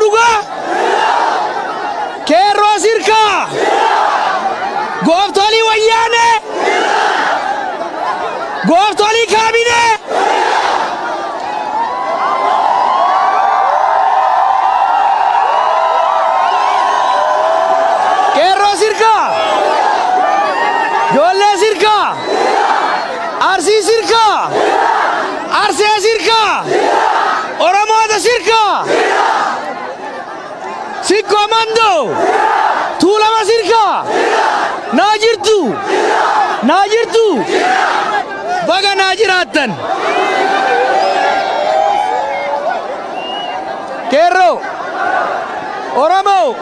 dhugaa qeerroo sirkaa gooftolii wayyaanee gooftolii kaabinee qeerroo sirkaa ijoollee sirkaa arsii sirkaa arsee sirkaa oromoota sirkaa Sikko Mando Tuulama sirkaa naa jirtu baga naa jiraattan qeerroo oromoo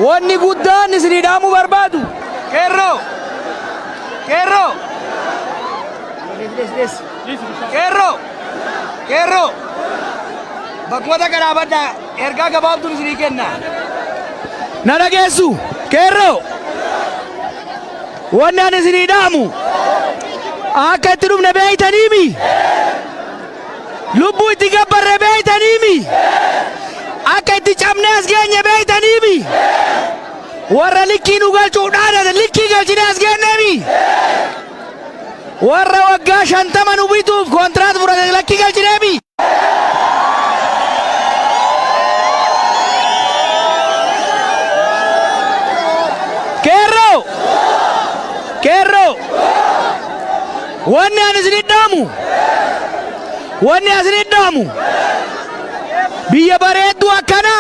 wanni guddaan isinii dhaamuu barbaadu qeerroo bakkoota garaabadhaa ergaa gabaabduun isinii kenna na dhageessu qeerroo wanni ani isinii dhaamu akka itti dhufne beeytaniimi lubbuu itti gabbarre beeytaniimi akka itti cabne as geenye beeytaniimi warra likkii nu galchuudhaan likkii galchine as geenneemi warra waggaa 50 nu bituuf kontiraat fudhate likkii galchineemi qeerroo wanni ani isinii dhaamu biyya bareeddu akkana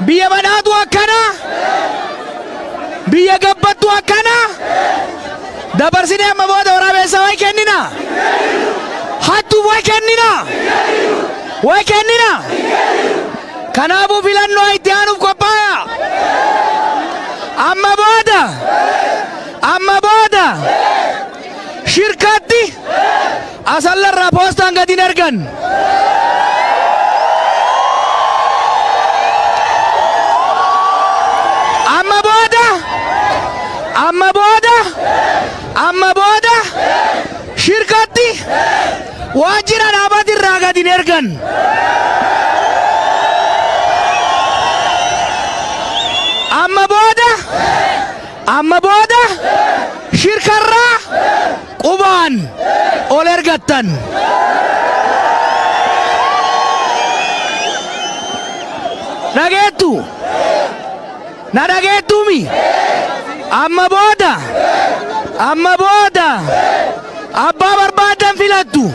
biyya badhaatu akkana biyya gabbattu akkana dabarsinee amma booda waraabessa way kennina hattuuf way kennina kanaafuu filannoo itti aanuuf qophaaya amma booda shirkatti asallarraa poostaan gadin ergan amma booda shirkatti waajjira dhaabatirraa gadin ergan amma booda shirkarraa qubaan ol ergattan dhageettu na dhageettumi amma booda abbaa barbaadan filattu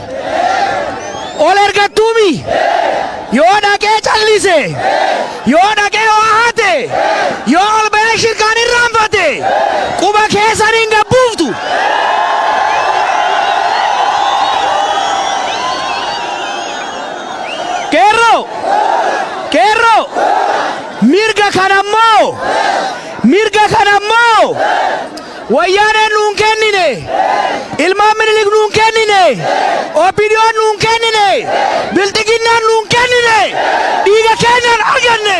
ol ergattumi yoo dhaqee callise yoo dhaqee waahate yoo ol bahee shirkaan irraanfate quba keessaniin gabbuuftu qeerroo mirga kanammoo wayyaaneen nuun kennine ilmaan minilik nuun kennine opidiyoon nuun kennine bilxiginnaan nuun kennine dhiiga keenyaan arganne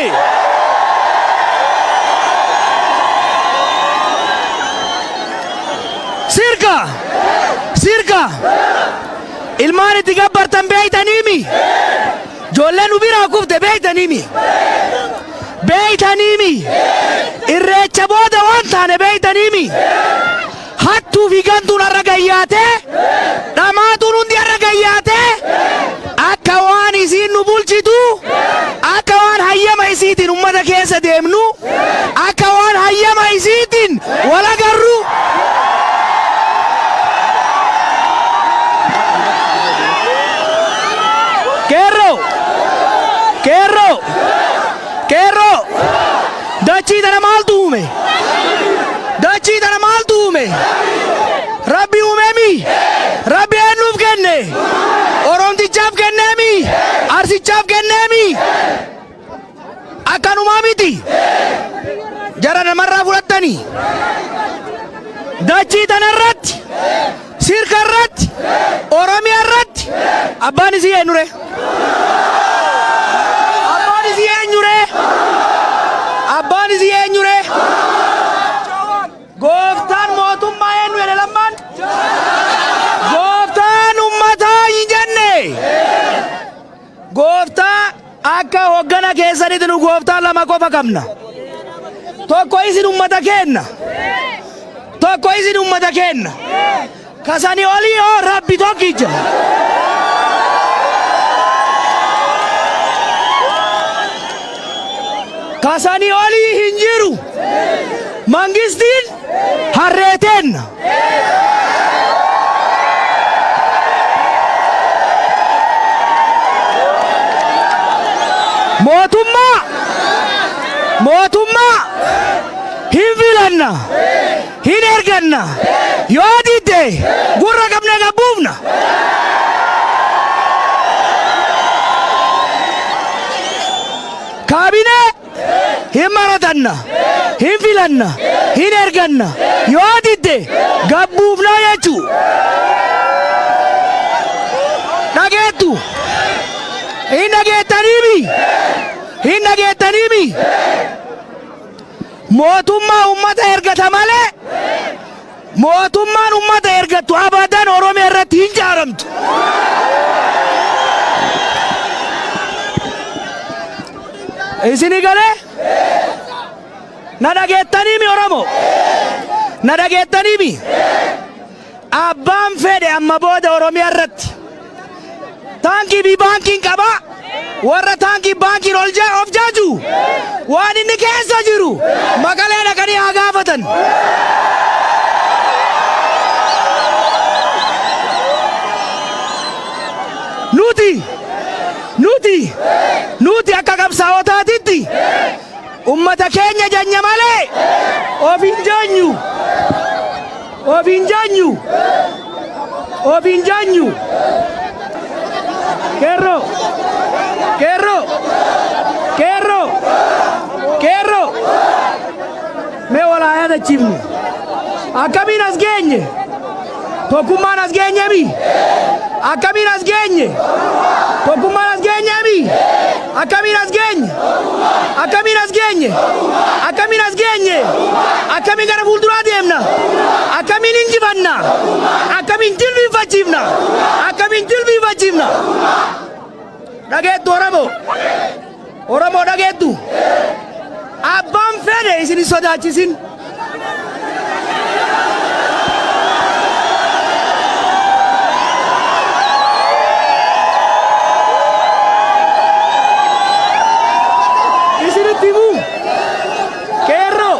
sirka ilmaan itti gabbartan beeytaniimi ijoollee nu biraa kufte beeytaniimi irreecha booda waan taane beeytaniimi hattuu fi gantuun har'a gayyaate dhamaatuun hundi har'a gayyaate akka waan isiin nu bulchitu akka waan hayyama isiitiin ummata keessa deemnu akka waan hayyama isiitiin wal agarru qeerroo dachii tana maaltu uume rabbi uumemi rabbi eenyuuf kenne oromtichaaf kenneemi arsichaaf kenneemi akkanumaa miti jara namarraa fudhattanii dachii tanarratti sirkarratti oromiyaarratti abbaan isii eenyure abbaan isii eenyure gooftaan mootummaa eenyu jedhe lammaan gooftaan ummataa hin jenne gooftaa akka hoggana keessanitti nu gooftaa lama qofa qabna. Tokko isin ummata kenna. Tokko isin ummata kenna. Kasani olii oo rabbi tokkicha. Kasani olii hin jiru. Mangistiin harreetenna. Mootummaa hin filanna, hin erganna, yoo didde gurra qabna qabbuufna. Kaabinee hin maratanna, hin filanna, hin erganna, yoo didde gabbuufna jechuu. Dhageettu hin dhageettaniimi. Hin dhageettaniimi. Mootummaa ummata ergata malee mootummaan ummata ergattu abadan Oromiyaa irratti hin jaaramtu. Isini galee na dhageettaniimi Oromoo. Na dhageettaniimi. Abbaan fedhe amma booda Oromiyaa irratti taankii bi baankiin qabaa. Warra taankii baankiin of jaaju waan inni keessa jiru Maqalee dhaqanii haa gaafatan. Nuti akka qabsaa'otaatitti ummata keenya janya malee of hin jaanyu. Of hin jaanyu. Of hin jaanyu. Kerro. Mee walaa yaadachiifnu. Akkamiin as geenye? Tokkummaan as geenye mi? Akkamiin as geenye? Tokkummaan as geenye mi? Akkamiin as geenye? Akkamiin as geenye? Akkamiin as geenye? Akkamiin gara fuulduraa deemna? Akkamiin injifanna? Akkamiin jilbiinfachiifna? Akkamiin jilbiinfachiifna? Dhageettu Oromoo dhageettu. Abbaan fedhe isin hin sodaachisin. Isinitti himuu. Kerro.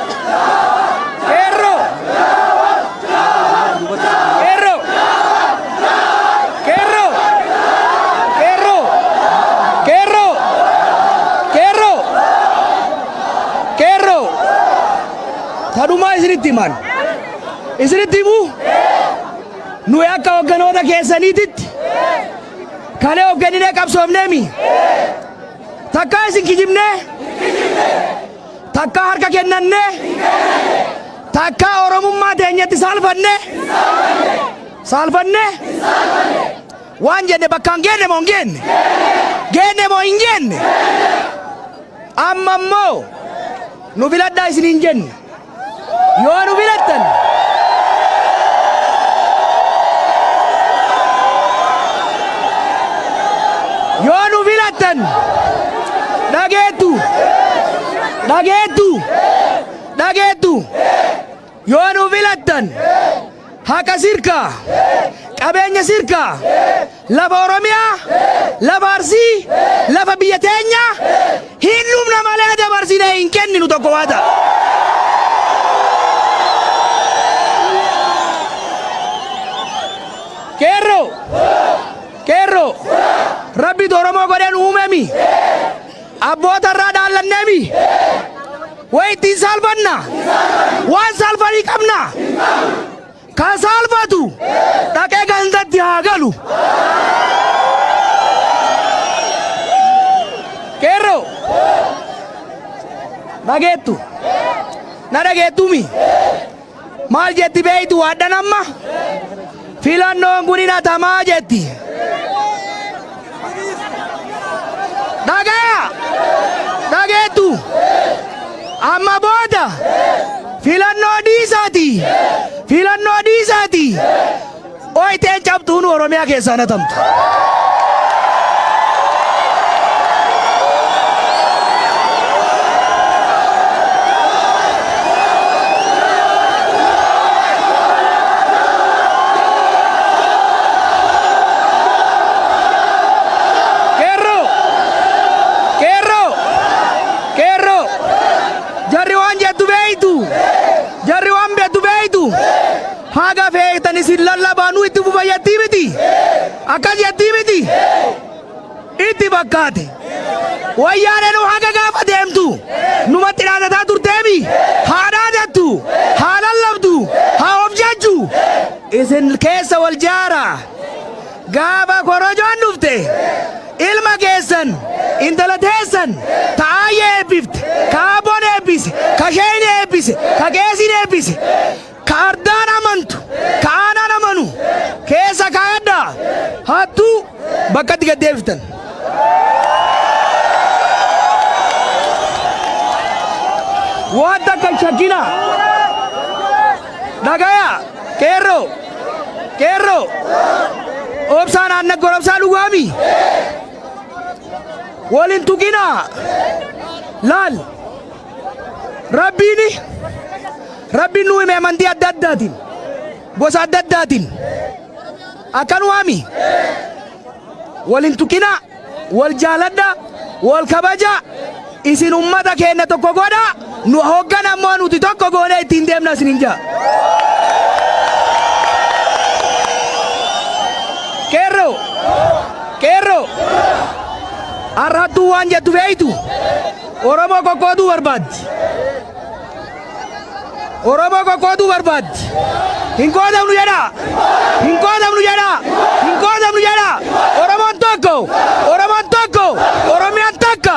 Tadhumaa isinitti himan. Isinitti himuu. Nuyi akka hogganoota keessaniititti kalee hoogganinee qabsoofneemi. Takka isin kijibnee. Takka harka kennannee. Takka Oromummaa teenyatti saalfannee. Waan jenne bakkaan geenne moo hin geenne? Geenne moo hin geenne? Amma immoo nu filadhaa isin hin jenne. Yoo nu filattan dhageettu yoo nu filattan haqa sirkaa qabeenya sirkaa lafa Oromiyaa lafa Arsii lafa biyya teenya hin dhumna malee dabarsinee hin kenninu tokko waa ta'a. Kerro Rabbi Oromoo godheen uumemi abboota irraa dhaallanneemi way ittiin saalfanna waan saalfanii qabna kan saalfatu dhaqee gandatti haa galu. Kerro dhageettu na dhageettumi maal jetti beeytu waadhan amma filannoon kun hidhatamaa jetti. Dhageettu amma booda filannoo dhiisaati. Ooyiteen cabtuun Oromiyaa keessaa natamta. haga feetan isin lallabaanuu itti fufa yattii miti akkas yattii miti itti bakkaate wayyaaneen haga gaafa deemtu numatti dhaadataa turteemi haa dhaadattu haa lallabdu haa of jajju isin keessa wal jaara gaafa korojoon dhufte ilma keessan intala teessan ta'aayee eebbifte ka abboon eebbise ka sheen eebbise ka qeesiin eebbise ka ardaan amantu ka aanaan amanu keessa kaa'adhaa hattuu bakkatti gad deebiftan. Waan takka shakkina dhagaya qeerroo obsaan aannan gorobsaa dhugaami waliin tuqina laal rabbiin nu hime amantii adda addaatiin gosa adda addaatiin akkan waami waliin tuqina wal jaaladha wal kabaja isin ummata keenya tokko godha nu hoggan ammoo nuti tokko goone ittiin deemna isinin jaa qeerroo arrattuu waan jettu beeytu oromoo kokkootuu barbaaddi hin qoodamnu jedha oromoon tokko oromiyaan takka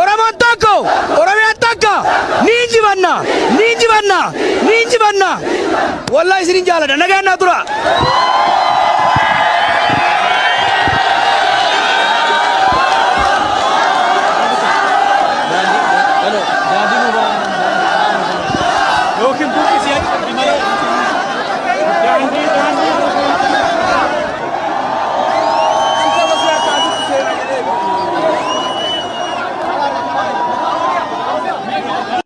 oromoon tokko oromiyaan takka niin jibanna wallahi isinin jaaladha nagaannaa tura. Yookiin